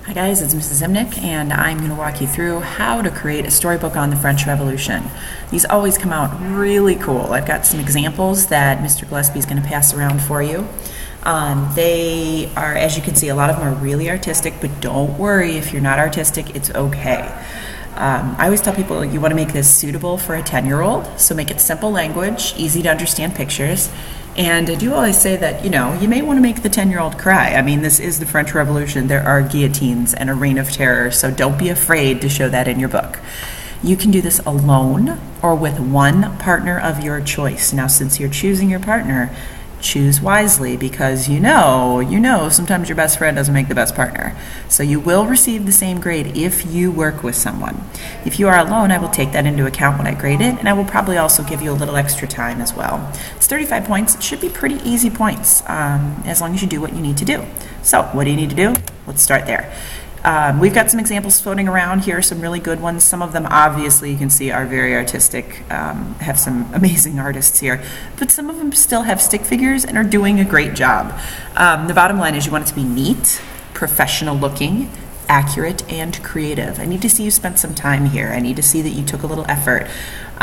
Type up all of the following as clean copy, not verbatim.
Hi guys, it's Mrs. Zimnick, and I'm going to walk you through how to create a storybook on the French Revolution. These always come out really cool. I've got some examples that Mr. Gillespie is going to pass around for you. They are, as you can see, a lot of them are really artistic, but don't worry if you're not artistic, it's okay. I always tell people you want to make this suitable for a 10-year-old, so make it simple language, easy to understand pictures. And I do always say that, you may want to make the 10-year-old cry. I mean, this is the French Revolution. There are guillotines and a reign of terror, so don't be afraid to show that in your book. You can do this alone or with one partner of your choice. Now, since you're choosing your partner, choose wisely because you know sometimes your best friend doesn't make the best partner. So you will receive the same grade if you work with someone. If you are alone, I will take that into account when I grade it, and I will probably also give you a little extra time as well. It's 35 points. It should be pretty easy points as long as you do what you need to do. So what do you need to do? Let's start there. We've got some examples floating around here, some really good ones. Some of them, obviously, you can see are very artistic, have some amazing artists here, but some of them still have stick figures and are doing a great job. The bottom line is you want it to be neat, professional looking, accurate, and creative. I need to see you spent some time here. I need to see that you took a little effort.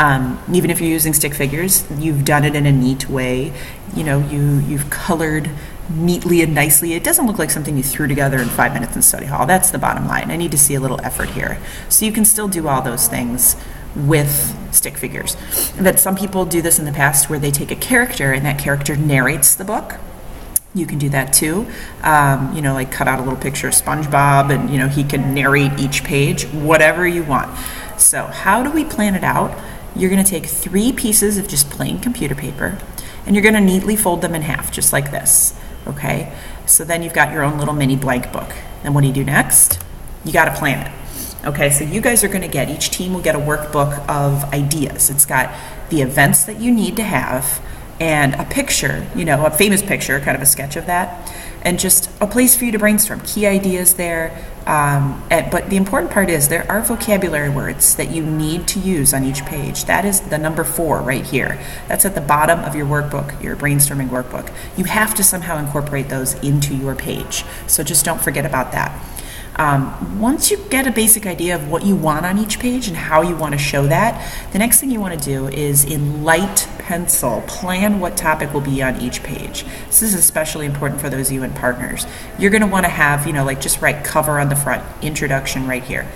Even if you're using stick figures, you've done it in a neat way. You've colored neatly and nicely. It doesn't look like something you threw together in 5 minutes in study hall. That's the bottom line. I need to see a little effort here. So you can still do all those things with stick figures. But some people do this in the past where they take a character and that character narrates the book. You can do that too. Like cut out a little picture of SpongeBob and, he can narrate each page, whatever you want. So how do we plan it out? You're going to take 3 pieces of just plain computer paper and you're going to neatly fold them in half, just like this. Okay, so then you've got your own little mini blank book. And what do you do next? You got to plan it. Okay, so you guys are going to get, each team will get a workbook of ideas. It's got the events that you need to have and a picture, a famous picture, kind of a sketch of that, and just a place for you to brainstorm. Key ideas there. But the important part is there are vocabulary words that you need to use on each page. That is the number 4 right here. That's at the bottom of your workbook, your brainstorming workbook. You have to somehow incorporate those into your page. So just don't forget about that. Once you get a basic idea of what you want on each page and how you want to show that, the next thing you want to do is in light pencil, plan what topic will be on each page. This is especially important for those of you in partners. You're going to want to have, just write cover on the front, introduction right here.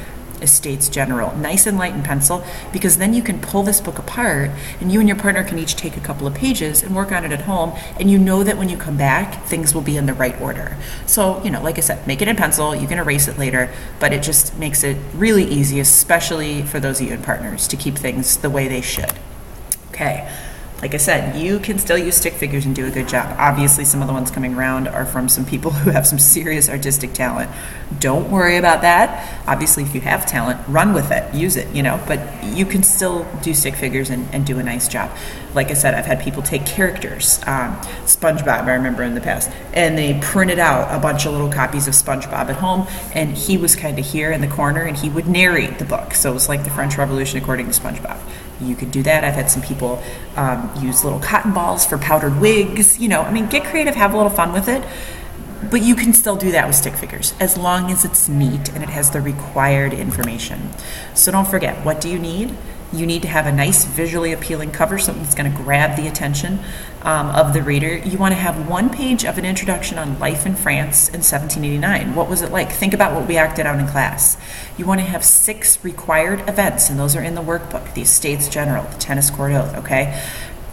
Estates General, nice and light in pencil, because then you can pull this book apart and you and your partner can each take a couple of pages and work on it at home, and you know that when you come back things will be in the right order. So like I said, make it in pencil. You can erase it later, but it just makes it really easy, especially for those of you in partners, to keep things the way they should. Okay, like I said, you can still use stick figures and do a good job. Obviously, some of the ones coming around are from some people who have some serious artistic talent. Don't worry about that. Obviously, if you have talent, run with it, use it, but you can still do stick figures and do a nice job. Like I said, I've had people take characters, SpongeBob, I remember in the past, and they printed out a bunch of little copies of SpongeBob at home, and he was kind of here in the corner, and he would narrate the book. So it was like the French Revolution according to SpongeBob. You could do that. I've had some people use little cotton balls for powdered wigs. Get creative, have a little fun with it. But you can still do that with stick figures as long as it's neat and it has the required information. So don't forget, what do you need? You need to have a nice visually appealing cover, something that's going to grab the attention of the reader. You want to have 1 page of an introduction on life in France in 1789. What was it like? Think about what we acted out in class. You want to have 6 required events, and those are in the workbook. The Estates General, the tennis court oath, okay?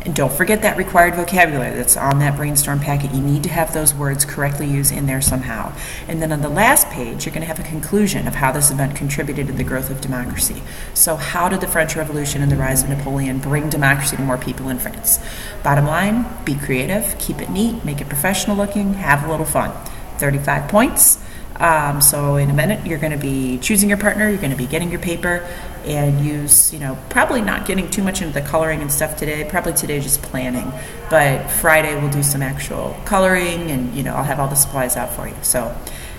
And don't forget that required vocabulary that's on that brainstorm packet. You need to have those words correctly used in there somehow. And then on the last page, you're going to have a conclusion of how this event contributed to the growth of democracy. So how did the French Revolution and the rise of Napoleon bring democracy to more people in France? Bottom line, be creative, keep it neat, make it professional looking, have a little fun. 35 points. So in a minute, you're going to be choosing your partner, you're going to be getting your paper, and use, probably not getting too much into the coloring and stuff today, probably today just planning, but Friday we'll do some actual coloring, and, I'll have all the supplies out for you. So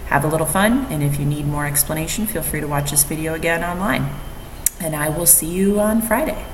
have a little fun, and if you need more explanation, feel free to watch this video again online, and I will see you on Friday.